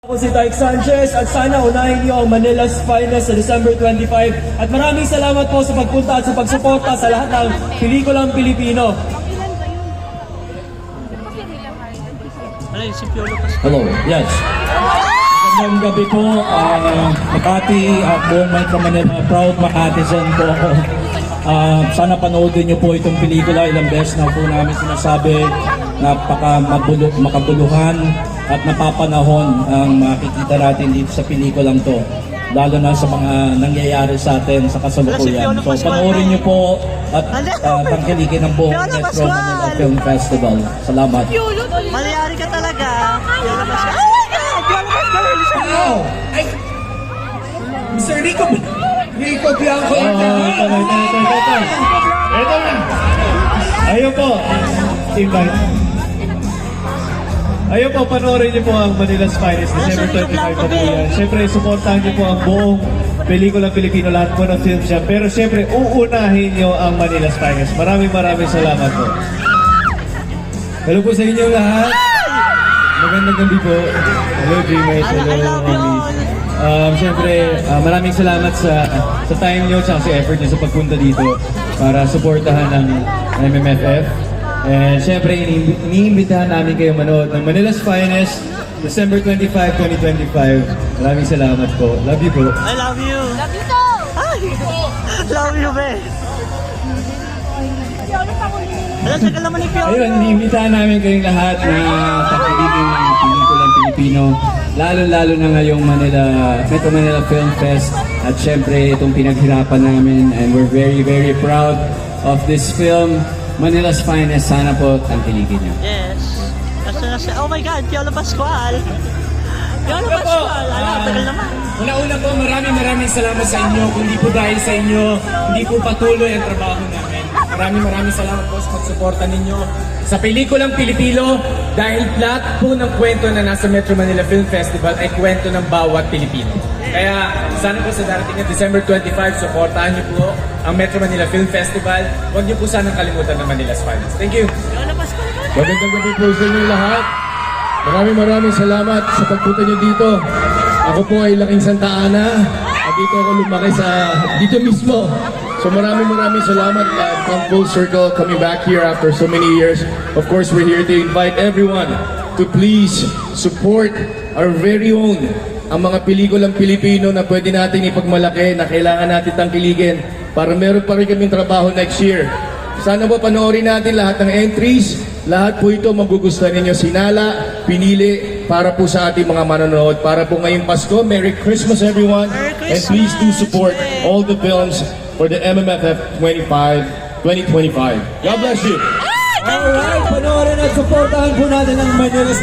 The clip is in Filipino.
Ako si Tyke Sanchez at sana unahin niyo ang Manila's Finest sa December 25 at maraming salamat po sa pagpunta at sa pagsuporta sa lahat ng pelikulang Pilipino. Hello, yes. Magandang gabi po, Makati, buong Metro Manila, proud Makatizen po ako. Sana panoodin niyo po itong pelikula, ilang beses na po namin sinasabi, makabuluhan at napapanahon ang makikita natin dito sa pelikulang to, lalo na sa mga nangyayari sa atin sa kasalukuyan. So panoorin niyo po at tangkilikin ang buong Metro Manila Film Festival. Salamat. Malayari ka talaga. Piolo Pascual. Oh my God! Piolo Pascual. Wow! Ay! Mr. Rico Bianco. Ito na! Ayun po. Invite. Ayun po, panoorin niyo po ang Manila's Finest, December 25 po yan. Siyempre, supportahan niyo po ang buong pelikulang Pilipino, lahat po ng film siya. Pero siyempre, uunahin niyo ang Manila's Finest. Maraming salamat po. Hello po sa inyo lahat. Magandang gabi po. Hello, Dreamers. Hello, Homies. Siyempre, maraming salamat sa time niyo at sa effort niyo sa pagpunta dito para supportahan ng MMFF. And siyempre, iniimbitahan namin kayo manood ng Manila's Finest, December 25, 2025. Maraming salamat po. Love you po. I love you. Love you too. Ay! Love you, be. Alam, tagal naman ni Piolo. Ayun, iniimbitahan namin kayong lahat na pakiligin ng pelikulang Pilipino. Lalo-lalo na ngayong Metro Manila Film Fest. At syempre, itong pinaghirapan namin. And we're very proud of this film. Manila's Finest, sana po tangkiligin niyo. Yes. Oh my God, Piolo Pascual. Piolo Pascual. Alam, tagal naman. Una-una po, maraming salamat sa inyo. Kung di po dahil sa inyo, hindi po patuloy ang trabaho namin. Maraming salamat po sa pagsuporta ninyo sa pelikulang Pilipino dahil lahat po ng kwento na nasa Metro Manila Film Festival ay kwento ng bawat Pilipino. Kaya sana po sa darating na December 25, supportahan niyo po ang Metro Manila Film Festival. Huwag niyo po sanang kalimutan ng Manila's Finest. Thank you! Piolo Pascual. Magandang gabi po sa inyo lahat. Maraming salamat sa pagpunta niyo dito. Ako po ay laking Santa Ana at dito ako lumaki dito mismo. So maraming salamat. Come full circle, coming back here after so many years. Of course, we're here to invite everyone to please support our very own, ang mga pelikulang Pilipino na pwede natin ipagmalaki, na kailangan natin tangkiligin para meron pa rin kaming trabaho next year. Sana po panoorin natin lahat ng entries. Lahat po ito magugustuhan ninyo. Sinala, pinili para po sa ating mga manonood. Para po ngayong Pasko, Merry Christmas everyone. Merry Christmas. And please do support all the films for the MMFF 2025. God bless you. Alright, panoorin at supportahan po natin ang Manila's